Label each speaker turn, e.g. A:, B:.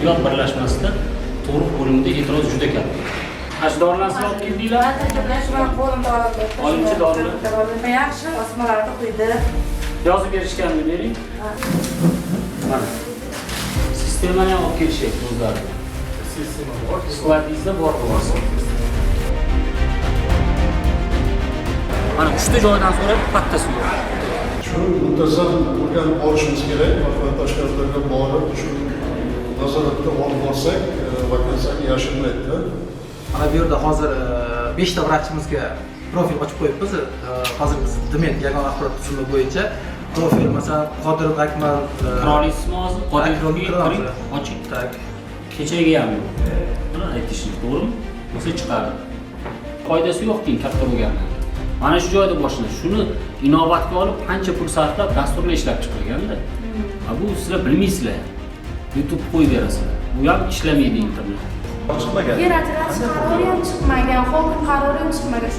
A: tibbiyot birlashmasida tug'ruq bo'limida e'tiroz juda katta. Qaysi dorilarni olib keldinglar? Olimchi dorilar.
B: Yaxshi, osmalarni quydi.
A: Yozib berishganmi bering? Mana. Sistemani ham olib kelishyapti o'zlari. Sistema bor. Skladingizda bor bo'lsa. Mana 3 ta joydan so'rab pattasi yo'q.
C: Shu muntazam o'rganib olishimiz kerak va tashkilotlarga borib shu nazoratga olib borsak, vakansiyaga yashirinmaydi.
D: Mana bu yerda hozir 5 ta vrachimizga profil ochib qo'yibmiz. Hozir biz dement yagona axborot tizimi bo'yicha profil, masalan, Qodirov Akmal
A: Qirolingizmi hozir? Qodirov oching.
D: Tak.
A: Kechagi ham yo'q. Buni aytishingiz to'g'rimi? Bo'lsa chiqadi. Foydasi yo'q deng katta bo'lgandan. Mana shu joyda boshlanish. Shuni inobatga olib qancha pul sarflab dasturlar ishlab chiqilganda. Bu sizlar bilmaysizlar. YouTube qo'yib berasizlar. Bu ham ishlamaydi internet.
B: Operatsiya qarori ham chiqmagan, hokim qarori ham chiqmagan.